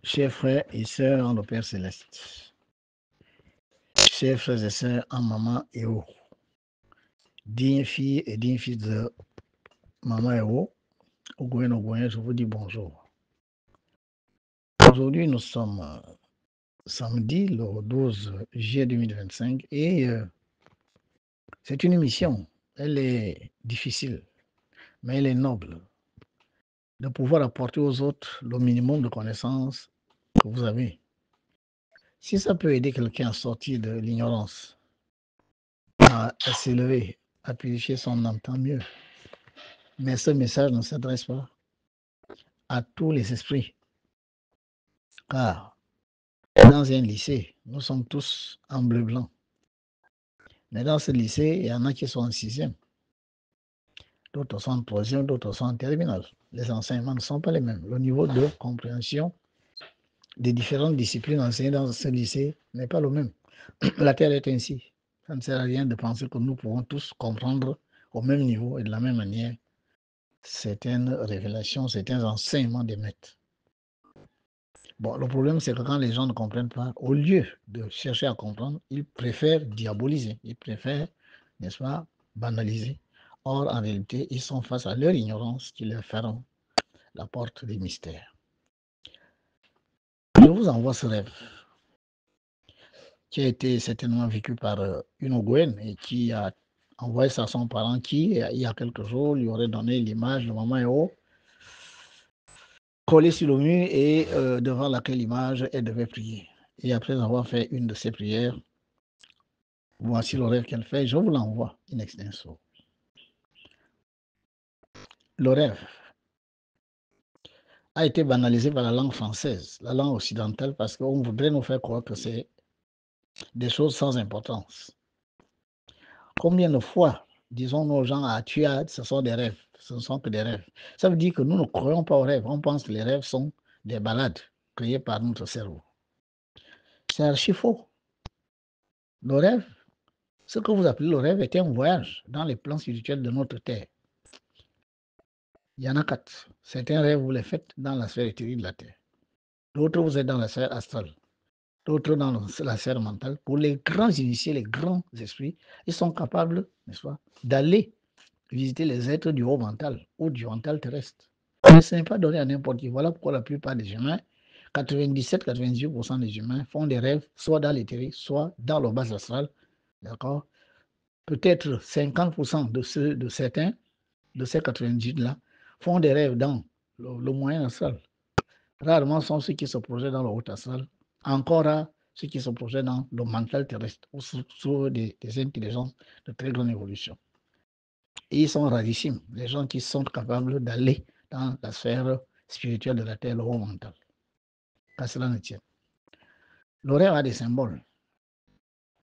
Chers frères et sœurs en le Père Céleste, chers frères et sœurs en Maman Eo, dignes filles et dignes fils de Maman Eo, Ogoyen, je vous dis bonjour. Aujourd'hui, nous sommes samedi, le 12 juillet 2025, et c'est une émission. Elle est difficile, mais elle est noble, de pouvoir apporter aux autres le minimum de connaissances que vous avez. Si ça peut aider quelqu'un à sortir de l'ignorance, à s'élever, à purifier son âme, tant mieux. Mais ce message ne s'adresse pas à tous les esprits. Car dans un lycée, nous sommes tous en bleu-blanc. Mais dans ce lycée, il y en a qui sont en 6e. D'autres sont en 3e, d'autres sont en terminale. Les enseignements ne sont pas les mêmes. Le niveau de compréhension des différentes disciplines enseignées dans ce lycée n'est pas le même. La Terre est ainsi. Ça ne sert à rien de penser que nous pouvons tous comprendre au même niveau et de la même manière certaines révélations, certains enseignements des maîtres. Bon, le problème, c'est que quand les gens ne comprennent pas, au lieu de chercher à comprendre, ils préfèrent diaboliser, ils préfèrent, n'est-ce pas, banaliser. Or, en réalité, ils sont face à leur ignorance qui leur ferme la porte des mystères. Je vous envoie ce rêve qui a été certainement vécu par une Ogoène et qui a envoyé ça à son parent qui, il y a quelques jours, lui aurait donné l'image de Maman Eo collée sur le mur et devant laquelle l'image, elle devait prier. Et après avoir fait une de ces prières, voici le rêve qu'elle fait, je vous l'envoie in extenso. Le rêve a été banalisé par la langue française, la langue occidentale, parce qu'on voudrait nous faire croire que c'est des choses sans importance. Combien de fois disons-nous aux gens, ah, ce sont des rêves, ce ne sont que des rêves. Ça veut dire que nous ne croyons pas aux rêves, on pense que les rêves sont des balades créées par notre cerveau. C'est archi faux. Le rêve, ce que vous appelez le rêve, est un voyage dans les plans spirituels de notre terre. Il y en a 4. Certains rêves, vous les faites dans la sphère éthérique de la Terre. D'autres, vous êtes dans la sphère astrale. D'autres, dans la sphère mentale. Pour les grands initiés, les grands esprits, ils sont capables, n'est-ce pas, d'aller visiter les êtres du haut mental ou du mental terrestre. Mais ce n'est pas donné à n'importe qui. Voilà pourquoi la plupart des humains, 97-98% des humains font des rêves, soit dans l'éthérique, soit dans le bas astral. D'accord? Peut-être 50% de certains, de ces 98-là, font des rêves dans le moyen astral. Rarement sont ceux qui se projettent dans le haut astral. Encore rares ceux qui se projettent dans le mental terrestre ou sous des intelligences de très grande évolution. Et ils sont rarissimes, les gens qui sont capables d'aller dans la sphère spirituelle de la terre, le haut mental. Qu'à cela ne tienne. Le rêve a des symboles.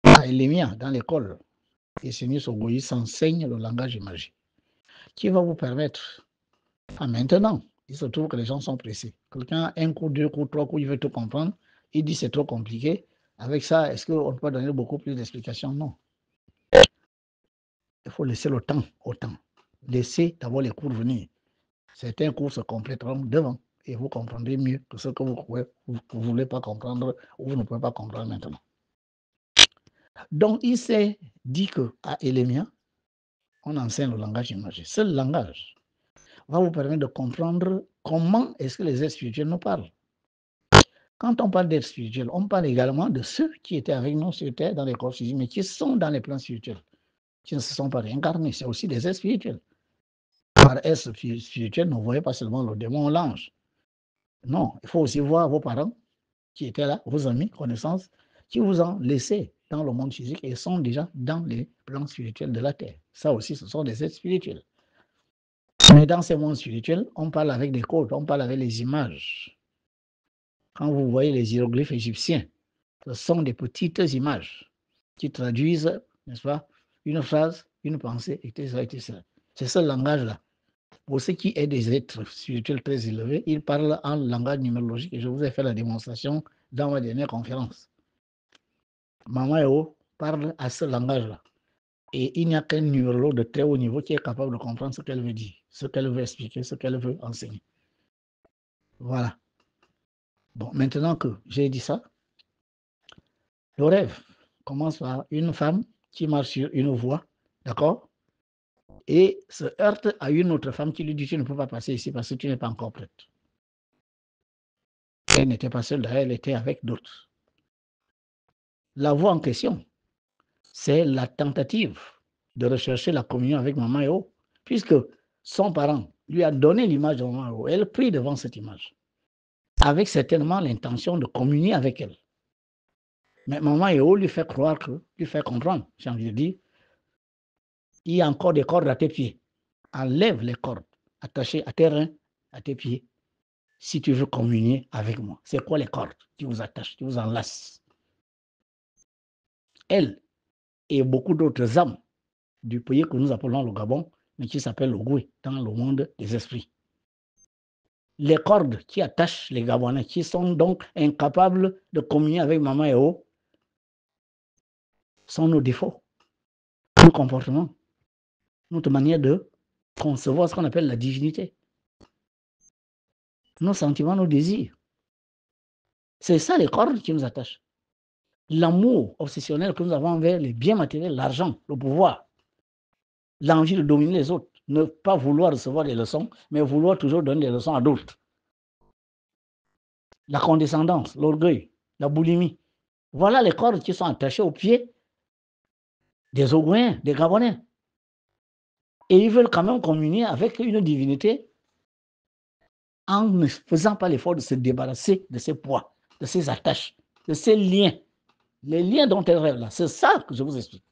À Elémia, dans l'école, et Seigneur Sogoyi s'enseigne le langage imagé, qui va vous permettre, maintenant, il se trouve que les gens sont pressés. Quelqu'un, un coup, deux coups, trois coups, il veut tout comprendre, il dit c'est trop compliqué. Avec ça, est-ce qu'on peut donner beaucoup plus d'explications? Non. Il faut laisser le temps au temps. Laissez d'abord les cours venir. Certains cours se compléteront devant et vous comprendrez mieux que ce que vous ne voulez pas comprendre ou vous ne pouvez pas comprendre maintenant. Donc, il s'est dit qu'à Elémia, on enseigne le langage imagé. Ce langage va vous permettre de comprendre comment est-ce que les êtres spirituels nous parlent. Quand on parle d'êtres spirituels, on parle également de ceux qui étaient avec nous sur Terre dans les corps physiques, mais qui sont dans les plans spirituels, qui ne se sont pas réincarnés. C'est aussi des êtres spirituels. Par êtres spirituels, ne voyez pas seulement le démon ou l'ange. Non, il faut aussi voir vos parents qui étaient là, vos amis, connaissances, qui vous ont laissé dans le monde physique et sont déjà dans les plans spirituels de la Terre. Ça aussi, ce sont des êtres spirituels. Mais dans ces mondes spirituels, on parle avec des codes, on parle avec les images. Quand vous voyez les hiéroglyphes égyptiens, ce sont des petites images qui traduisent, n'est-ce pas, une phrase, une pensée, etc. etc. C'est ce langage-là. Pour ce qui est des êtres spirituels très élevés, ils parlent en langage numérologique et je vous ai fait la démonstration dans ma dernière conférence. Maman Eo parle à ce langage-là. Et il n'y a qu'un numérologue de très haut niveau qui est capable de comprendre ce qu'elle veut dire, ce qu'elle veut expliquer, ce qu'elle veut enseigner. Voilà. Bon, maintenant que j'ai dit ça, le rêve commence par une femme qui marche sur une voie, d'accord, et se heurte à une autre femme qui lui dit: tu ne peux pas passer ici parce que tu n'es pas encore prête. Elle n'était pas seule, elle était avec d'autres. La voie en question, c'est la tentative de rechercher la communion avec Maman Eo, puisque son parent lui a donné l'image de Maman Eo. Elle prie devant cette image, avec certainement l'intention de communier avec elle. Mais Maman Eo lui fait croire lui fait comprendre, j'ai envie de dire, il y a encore des cordes à tes pieds. Enlève les cordes attachées à tes reins, à tes pieds, si tu veux communier avec moi. C'est quoi les cordes qui vous attachent, qui vous enlacent? Elle et beaucoup d'autres âmes du pays que nous appelons le Gabon, mais qui s'appelle le Goué, dans le monde des esprits. Les cordes qui attachent les Gabonais, qui sont donc incapables de communier avec Maman Eo, sont nos défauts, nos comportements, notre manière de concevoir ce qu'on appelle la divinité, nos sentiments, nos désirs. C'est ça les cordes qui nous attachent. L'amour obsessionnel que nous avons envers les biens matériels, l'argent, le pouvoir, l'envie de dominer les autres, ne pas vouloir recevoir des leçons, mais vouloir toujours donner des leçons à d'autres. La condescendance, l'orgueil, la boulimie. Voilà les cordes qui sont attachées aux pieds des Ogoïens, des Gabonais. Et ils veulent quand même communier avec une divinité en ne faisant pas l'effort de se débarrasser de ces poids, de ces attaches, de ces liens. Les liens dont elles rêvent là, c'est ça que je vous explique.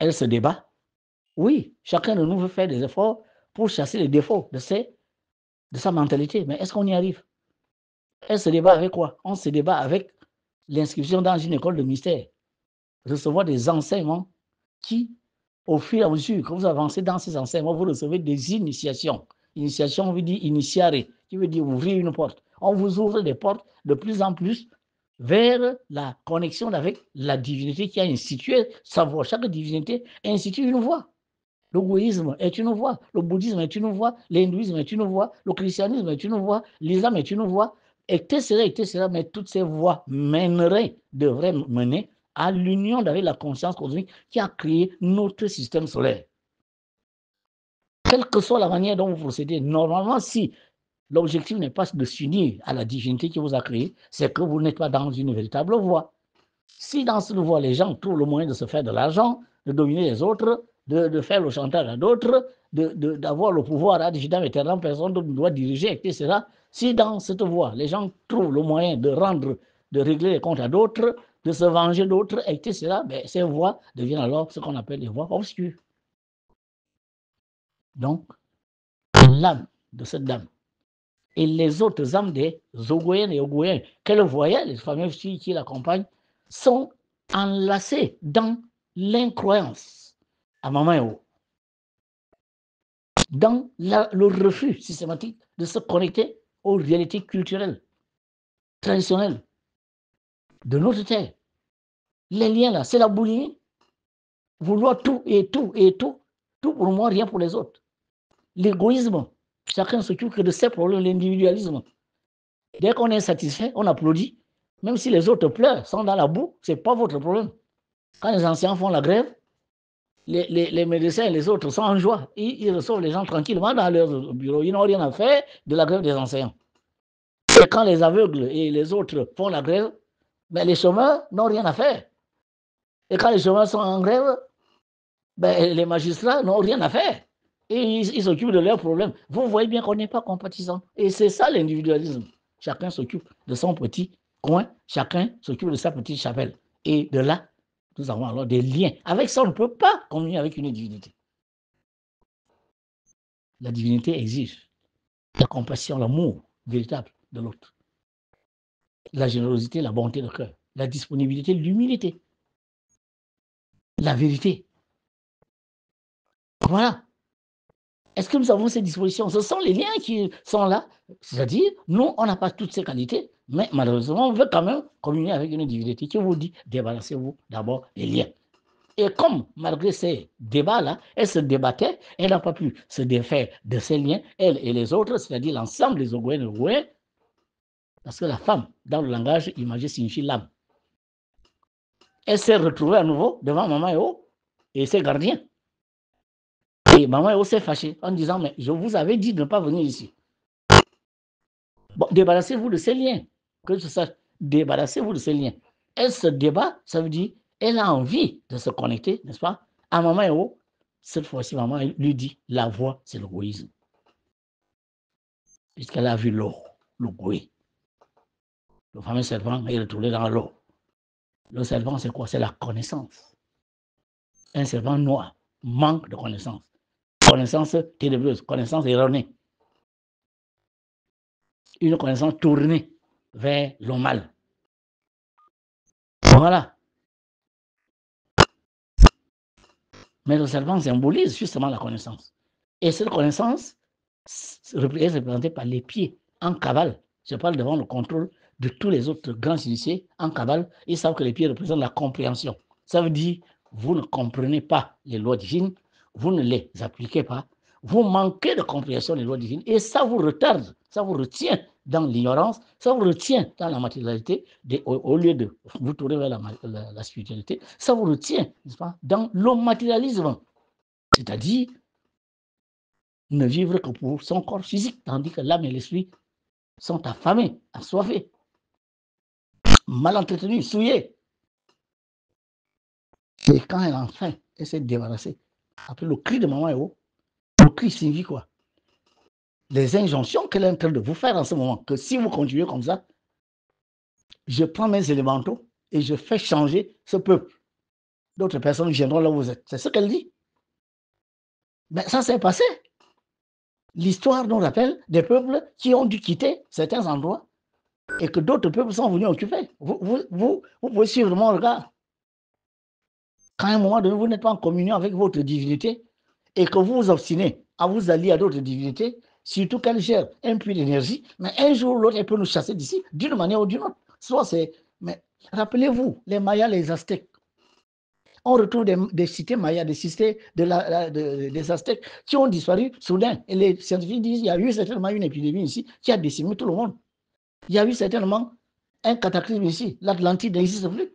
Elle se débat. Oui, chacun de nous veut faire des efforts pour chasser les défauts de sa mentalité. Mais est-ce qu'on y arrive? Elle se débat avec quoi? On se débat avec l'inscription dans une école de mystère. Recevoir des enseignements qui, au fur et à mesure que vous avancez dans ces enseignements, vous recevez des initiations. Initiation veut dire initiare, qui veut dire ouvrir une porte. On vous ouvre des portes de plus en plus vers la connexion avec la divinité qui a institué sa voie. Chaque divinité institue une voie. Le bouddhisme est une voie, le bouddhisme est une voie, l'hindouisme est une voie, le christianisme est une voie, l'islam est une voie, etc. Mais toutes ces voies devraient mener à l'union avec la conscience cosmique qui a créé notre système solaire. Quelle que soit la manière dont vous procédez, normalement, si l'objectif n'est pas de s'unir à la divinité qui vous a créé, c'est que vous n'êtes pas dans une véritable voie. Si dans cette voie, les gens trouvent le moyen de se faire de l'argent, de dominer les autres, de faire le chantage à d'autres, d'avoir le pouvoir ad vitam aeternam, personne ne doit diriger, etc. Si dans cette voie, les gens trouvent le moyen de régler les comptes à d'autres, de se venger d'autres, etc., ben, ces voies deviennent alors ce qu'on appelle les voies obscures. Donc, l'âme de cette dame et les autres âmes des Ogoyens et Ogoyens qu'elle voyait, les fameuses filles qui l'accompagnent, sont enlacées dans l'incroyance à Maman Eo, dans le refus systématique de se connecter aux réalités culturelles, traditionnelles de notre terre. Les liens là, c'est la boulimie. Vouloir tout et tout et tout, tout pour moi, rien pour les autres. L'égoïsme, chacun s'occupe que de ses problèmes, l'individualisme. Dès qu'on est satisfait, on applaudit. Même si les autres pleurent, sont dans la boue, ce n'est pas votre problème. Quand les anciens font la grève, les médecins et les autres sont en joie. Ils reçoivent les gens tranquillement dans leur bureau. Ils n'ont rien à faire de la grève des enseignants. Et quand les aveugles et les autres font la grève, ben les chômeurs n'ont rien à faire. Et quand les chômeurs sont en grève, ben les magistrats n'ont rien à faire. Et ils s'occupent de leurs problèmes. Vous voyez bien qu'on n'est pas compatissant. Et c'est ça l'individualisme. Chacun s'occupe de son petit coin, chacun s'occupe de sa petite chapelle. Et de là, nous avons alors des liens. Avec ça, on ne peut pas communier avec une divinité. La divinité exige la compassion, l'amour véritable de l'autre, la générosité, la bonté de cœur, la disponibilité, l'humilité, la vérité. Voilà. Est-ce que nous avons ces dispositions? Ce sont les liens qui sont là. C'est-à-dire, nous, on n'a pas toutes ces qualités, mais malheureusement, on veut quand même communier avec une divinité qui vous dit, débarrassez-vous d'abord des liens. Et comme, malgré ces débats-là, elle se débattait, elle n'a pas pu se défaire de ses liens, elle et les autres, c'est-à-dire l'ensemble des Ogooués et Ogooués, parce que la femme, dans le langage imagé, signifie l'âme. Elle s'est retrouvée à nouveau devant Maman Eo et ses gardiens. Et Maman Eo s'est fâchée en disant, mais je vous avais dit de ne pas venir ici. Bon, débarrassez-vous de ces liens. Que je sache, débarrassez-vous de ces liens. Elle se débat, ça veut dire, elle a envie de se connecter, n'est-ce pas, à Maman Eo. Cette fois-ci, Maman lui dit, la voix, c'est l'égoïsme. Puisqu'elle a vu l'eau, le goué. Le fameux serpent est retourné dans l'eau. Le serpent, c'est quoi? C'est la connaissance. Un serpent noir manque de connaissance. Connaissance ténébreuse, connaissance erronée. Une connaissance tournée vers le mal. Voilà. Mais le serpent symbolise justement la connaissance. Et cette connaissance est représentée par les pieds en cavale. Je parle devant le contrôle de tous les autres grands initiés en cavale. Ils savent que les pieds représentent la compréhension. Ça veut dire, vous ne comprenez pas les lois divines, vous ne les appliquez pas, vous manquez de compréhension des lois divines et ça vous retarde, ça vous retient dans l'ignorance, ça vous retient dans la matérialité, au lieu de vous tourner vers la spiritualité, ça vous retient, n'est-ce pas, dans le matérialisme. C'est-à-dire, ne vivre que pour son corps physique, tandis que l'âme et l'esprit sont affamés, assoiffés, mal entretenus, souillés. Et quand elle a faim, elle s'est débarrassée. Après le cri de Maman Eo, le cri signifie quoi? Les injonctions qu'elle est en train de vous faire en ce moment, que si vous continuez comme ça, je prends mes élémentaux et je fais changer ce peuple. D'autres personnes viendront là où vous êtes. C'est ce qu'elle dit. Mais ça s'est passé. L'histoire nous rappelle des peuples qui ont dû quitter certains endroits et que d'autres peuples sont venus occuper. Vous pouvez suivre mon regard. Quand à un moment donné, vous n'êtes pas en communion avec votre divinité et que vous vous obstinez à vous allier à d'autres divinités, surtout qu'elle gère un puits d'énergie, mais un jour ou l'autre, elle peut nous chasser d'ici d'une manière ou d'une autre. Soit c'est. Mais rappelez-vous, les Mayas, les Aztèques. On retrouve des cités mayas, des cités des Aztèques qui ont disparu soudain. Et les scientifiques disent qu'il y a eu certainement une épidémie ici qui a décimé tout le monde. Il y a eu certainement un cataclysme ici. L'Atlantide n'existe plus.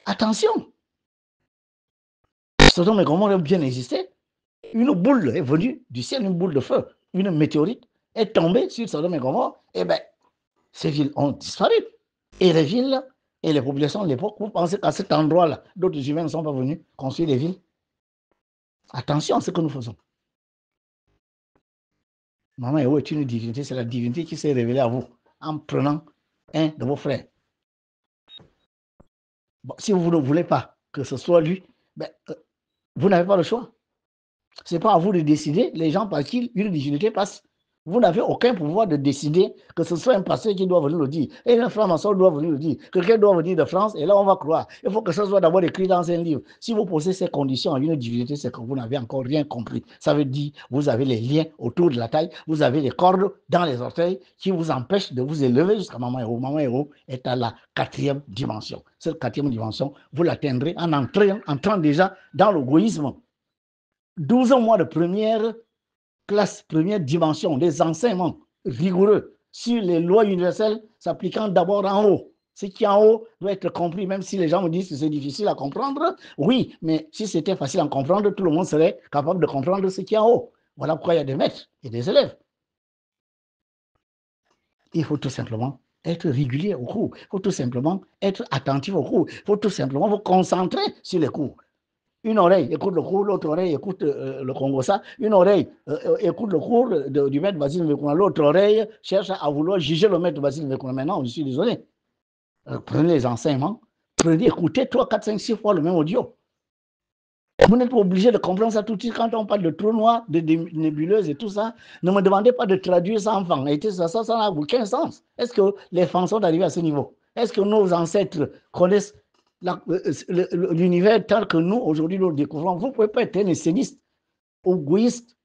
Attention! Sodome et Gomorrhe ont bien existé. Une boule est venue du ciel, une boule de feu, une météorite est tombée sur Sodome et Gomorrhe. Et bien, ces villes ont disparu. Et les villes et les populations de l'époque, vous pensez qu'à cet endroit-là, d'autres humains ne sont pas venus construire des villes? Attention à ce que nous faisons. Maman Eo est une divinité, c'est la divinité qui s'est révélée à vous en prenant un de vos frères. Bon, si vous ne voulez pas que ce soit lui, ben, vous n'avez pas le choix. Ce n'est pas à vous de décider les gens par qui une divinité passe. Vous n'avez aucun pouvoir de décider que ce soit un pasteur qui doit venir le dire. Et un franc-maçon doit venir le dire. Quelqu'un doit venir de France et là on va croire. Il faut que ça soit d'abord écrit dans un livre. Si vous posez ces conditions à une divinité, c'est que vous n'avez encore rien compris. Ça veut dire vous avez les liens autour de la taille, vous avez les cordes dans les orteils qui vous empêchent de vous élever jusqu'à Maman Eo. Maman Eo est à la 4e dimension. Cette 4e dimension, vous l'atteindrez en entrant déjà dans l'égoïsme. 12 mois de première classe, première dimension, des enseignements rigoureux sur les lois universelles s'appliquant d'abord en haut. Ce qui est en haut doit être compris, même si les gens me disent que c'est difficile à comprendre. Oui, mais si c'était facile à comprendre, tout le monde serait capable de comprendre ce qui est en haut. Voilà pourquoi il y a des maîtres et des élèves. Il faut tout simplement être régulier au cours. Il faut tout simplement être attentif au cours. Il faut tout simplement vous concentrer sur les cours. Une oreille écoute le cours, l'autre oreille écoute le Congo-ça. Une oreille écoute le cours du maître Basile Mekuna. L'autre oreille cherche à vouloir juger le maître Basile Mekuna. Maintenant, je suis désolé. Prenez les enseignements. Prenez, écoutez 3, 4, 5, 6 fois le même audio. Vous n'êtes pas obligé de comprendre ça tout de suite quand on parle de trous noirs, de nébuleuses et tout ça. Ne me demandez pas de traduire ça en français. Ça n'a aucun sens. Est-ce que les Français sont arrivés à ce niveau? Est-ce que nos ancêtres connaissent l'univers tel que nous, aujourd'hui, nous le découvrons? Vous ne pouvez pas être un essayiste, égoïste,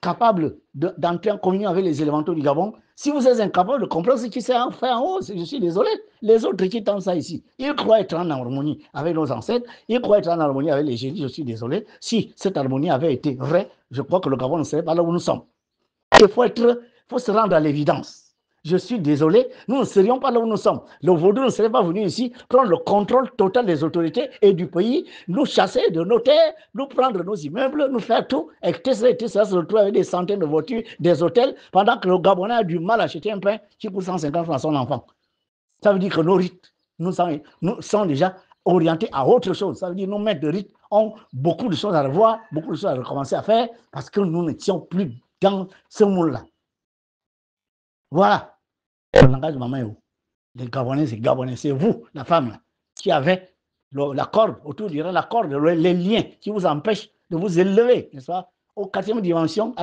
capable d'entrer en communion avec les élémentaux du Gabon, si vous êtes incapable de comprendre ce qui s'est fait en haut, je suis désolé. Les autres qui tentent ça ici, ils croient être en harmonie avec nos ancêtres, ils croient être en harmonie avec les génies, je suis désolé. Si cette harmonie avait été vraie, je crois que le Gabon ne serait pas là où nous sommes. Il faut se rendre à l'évidence. Je suis désolé, nous ne serions pas là où nous sommes. Le vaudou ne serait pas venu ici prendre le contrôle total des autorités et du pays, nous chasser de nos terres, nous prendre nos immeubles, nous faire tout, et ça se retrouve avec des centaines de voitures, des hôtels, pendant que le Gabonais a du mal à acheter un pain qui coûte 150 francs à son enfant. Ça veut dire que nos rites nous sont déjà orientés à autre chose. Ça veut dire que nos maîtres de rites ont beaucoup de choses à revoir, beaucoup de choses à recommencer à faire, parce que nous n'étions plus dans ce monde-là. Voilà le langage de Maman. Les Gabonais, c'est vous, la femme, là, qui avez la corde, autour de la corde, les liens qui vous empêchent de vous élever, n'est-ce pas, à la quatrième dimension,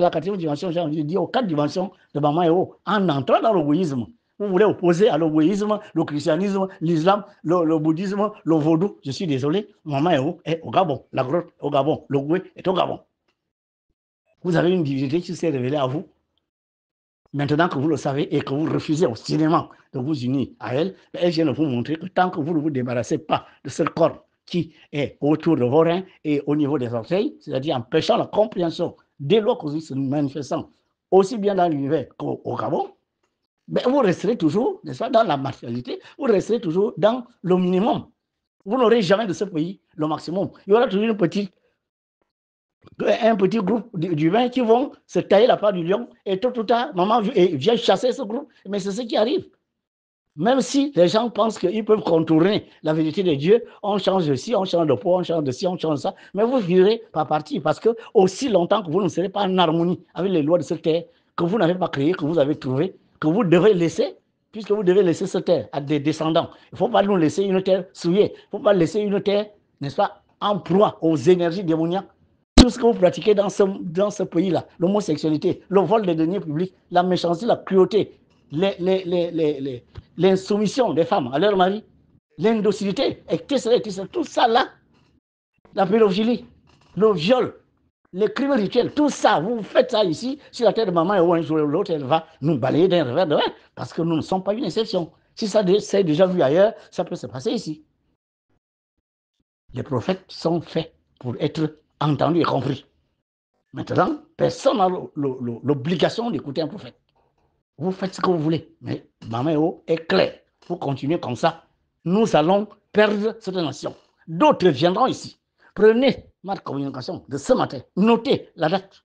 j'ai envie de dire, aux 4 dimensions de Maman Eo, en entrant dans l'égoïsme. Vous voulez opposer à l'égoïsme, le christianisme, l'islam, le bouddhisme, le vaudou. Je suis désolé, Maman Eo est au Gabon, la grotte au Gabon, le Goué est au Gabon. Vous avez une divinité qui s'est révélée à vous. Maintenant que vous le savez et que vous refusez obstinément de vous unir à elle, elle vient de vous montrer que tant que vous ne vous débarrassez pas de ce corps qui est autour de vos reins et au niveau des orteils, c'est-à-dire empêchant la compréhension des lois causiques se manifestant aussi bien dans l'univers qu'au Gabon, ben vous resterez toujours, n'est-ce pas, dans la matérialité, vous resterez toujours dans le minimum. Vous n'aurez jamais de ce pays le maximum. Il y aura toujours un petit groupe d'humains qui vont se tailler la part du lion et tout tard, maman vient chasser ce groupe. Mais c'est ce qui arrive. Même si les gens pensent qu'ils peuvent contourner la vérité de Dieu, on change de ci, on change de peau, on change de ci, on change de ça, mais vous finirez par partir parce que aussi longtemps que vous ne serez pas en harmonie avec les lois de cette terre, que vous n'avez pas créé, que vous avez trouvé, que vous devez laisser, puisque vous devez laisser cette terre à des descendants. Il ne faut pas nous laisser une terre souillée, il ne faut pas laisser une terre, n'est-ce pas, en proie aux énergies démoniaques. Tout ce que vous pratiquez dans ce pays-là, l'homosexualité, le vol des deniers publics, la méchanceté, la cruauté, l'insoumission des femmes à leur mari, l'indocilité, etc., tout ça là, la pédophilie, le viol, les crimes rituels, tout ça, vous faites ça ici, sur la terre de maman, et un jour ou l'autre, elle va nous balayer d'un revers de main, parce que nous ne sommes pas une exception. Si ça s'est déjà vu ailleurs, ça peut se passer ici. Les prophètes sont faits pour être entendus et compris. Maintenant, personne n'a l'obligation d'écouter un prophète. Vous faites ce que vous voulez, mais Maman est clair. Vous continuez comme ça, nous allons perdre cette nation. D'autres viendront ici. Prenez ma communication de ce matin, notez la date.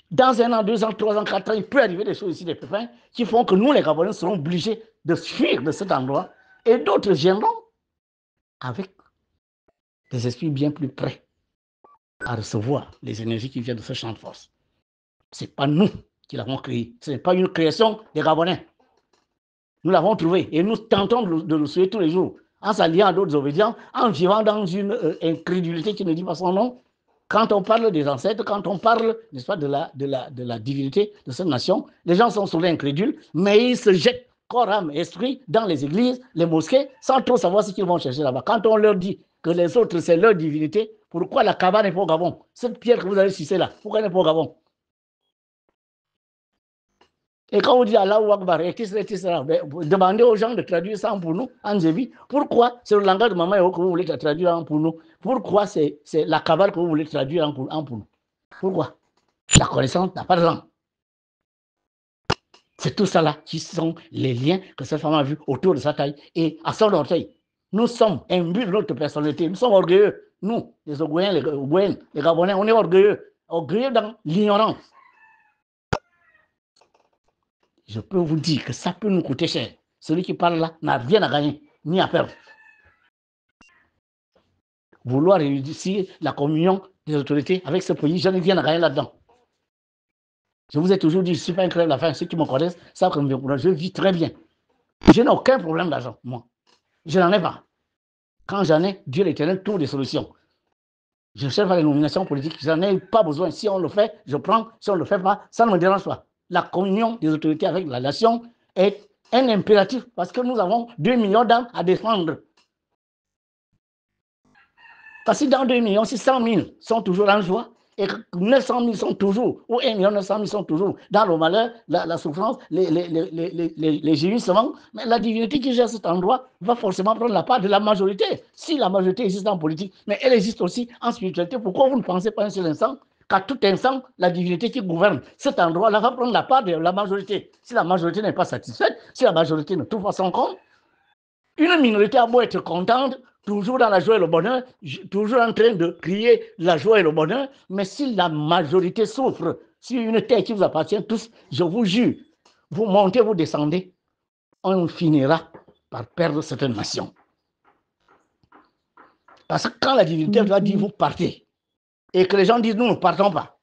Dans 1 an, 2 ans, 3 ans, 4 ans, il peut arriver des choses ici, des pépins, qui font que nous, les Gabonais, serons obligés de fuir de cet endroit, et d'autres viendront avec des esprits bien plus prêts à recevoir les énergies qui viennent de ce champ de force. Ce n'est pas nous qui l'avons créé. Ce n'est pas une création des Gabonais. Nous l'avons trouvé et nous tentons de le souhaiter tous les jours, en s'alliant à d'autres obédients, en vivant dans une incrédulité qui ne dit pas son nom. Quand on parle des ancêtres, quand on parle, n'est-ce pas, de la divinité de cette nation, les gens sont souvent incrédules, mais ils se jettent corps, âme, esprit dans les églises, les mosquées, sans trop savoir ce qu'ils vont chercher là-bas. Quand on leur dit que les autres, c'est leur divinité, pourquoi la Kaaba n'est pas au Gabon? Cette pierre que vous avez sucée là, pourquoi elle n'est pas au Gabon? Et quand on dit Allahu Akbar, demandez aux gens de traduire ça pour nous, en Djebi. Pourquoi c'est le langage de Maman que vous voulez traduire pour nous? Pourquoi c'est la cabale que vous voulez traduire pour nous? Pourquoi? La connaissance n'a pas de langue. C'est tout ça là qui sont les liens que cette femme a vus autour de sa taille et à son orteil. Nous sommes imbus de notre personnalité, nous sommes orgueilleux. Nous, les Ogoyens, les Gabonais, on est orgueilleux dans l'ignorance. Je peux vous dire que ça peut nous coûter cher. Celui qui parle là n'a rien à gagner, ni à perdre. Vouloir réussir la communion des autorités avec ce pays, je n'ai rien à gagner là-dedans. Je vous ai toujours dit, je ne suis pas un crève la faim. Ceux qui me connaissent savent que je vis très bien. Je n'ai aucun problème d'argent, moi. Je n'en ai pas. Quand j'en ai, Dieu l'Éternel trouve des solutions. Je ne cherche pas les nominations politiques, je n'en ai pas besoin. Si on le fait, je prends. Si on ne le fait pas, ça ne me dérange pas. La communion des autorités avec la nation est un impératif parce que nous avons 2 millions d'âmes à défendre. Parce que dans 2 millions, si 100 000 sont toujours en joie, et que 900 000 sont toujours, ou 1 900 000 sont toujours dans le malheur, la souffrance, les gémissements, mais la divinité qui gère cet endroit va forcément prendre la part de la majorité. Si la majorité existe en politique, mais elle existe aussi en spiritualité, pourquoi vous ne pensez pas un seul instant qu'à tout instant, la divinité qui gouverne cet endroit-là va prendre la part de la majorité? Si la majorité n'est pas satisfaite, si la majorité ne trouve pas son compte, une minorité a beau être contente, toujours dans la joie et le bonheur, toujours en train de crier la joie et le bonheur, mais si la majorité souffre, si une terre qui vous appartient tous, je vous jure, vous montez, vous descendez, on finira par perdre cette nation. Parce que quand la divinité va dire vous partez, et que les gens disent nous ne partons pas,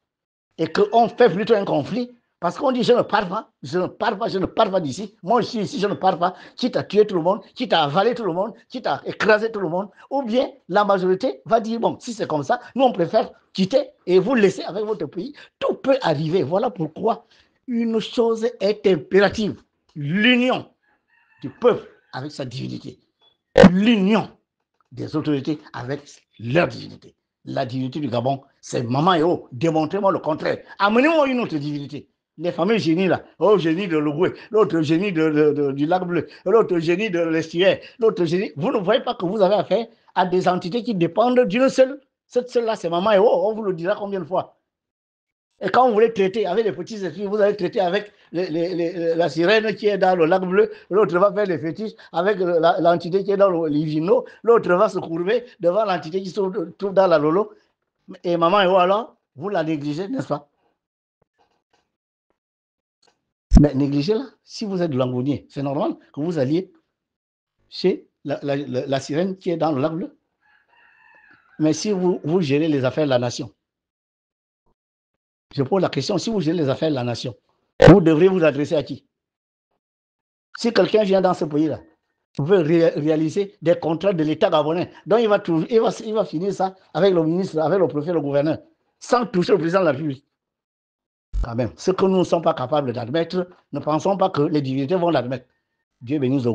et qu'on fait plutôt un conflit, parce qu'on dit je ne pars pas, je ne pars pas, je ne pars pas d'ici, moi je suis ici, je ne pars pas, quitte à tuer tout le monde, quitte à avaler tout le monde, quitte à écraser tout le monde, ou bien la majorité va dire bon, si c'est comme ça, nous on préfère quitter et vous laisser avec votre pays. Tout peut arriver. Voilà pourquoi une chose est impérative, l'union du peuple avec sa divinité, l'union des autorités avec leur divinité. La divinité du Gabon, c'est Maman Eo. Démontrez-moi le contraire. Amenez-moi une autre divinité. Les fameux génies là, oh génie de l'Ogooué, l'autre génie du lac bleu, l'autre génie de l'estuaire, l'autre génie. Vous ne voyez pas que vous avez affaire à des entités qui dépendent d'une seule. Cette seule-là, c'est Maman Eo. On vous le dira combien de fois. Et quand vous voulez traiter avec les petits esprits, vous allez traiter avec la sirène qui est dans le lac bleu, l'autre va faire les fétiches avec l'entité qui est dans le Livino, l'autre va se courber devant l'entité qui se trouve dans la Lolo. Et maman, et alors, vous la négligez, n'est-ce pas? Mais négligez-la. Si vous êtes langounier, c'est normal que vous alliez chez la sirène qui est dans le lac bleu. Mais si vous gérez les affaires de la nation, je pose la question, si vous gérez les affaires de la nation, vous devrez vous adresser à qui? Si quelqu'un vient dans ce pays-là, veut réaliser des contrats de l'État gabonais, donc il va finir ça avec le ministre, avec le préfet, le gouverneur, sans toucher le président de la République. Quand même, ce que nous ne sommes pas capables d'admettre, ne pensons pas que les divinités vont l'admettre. Dieu bénisse le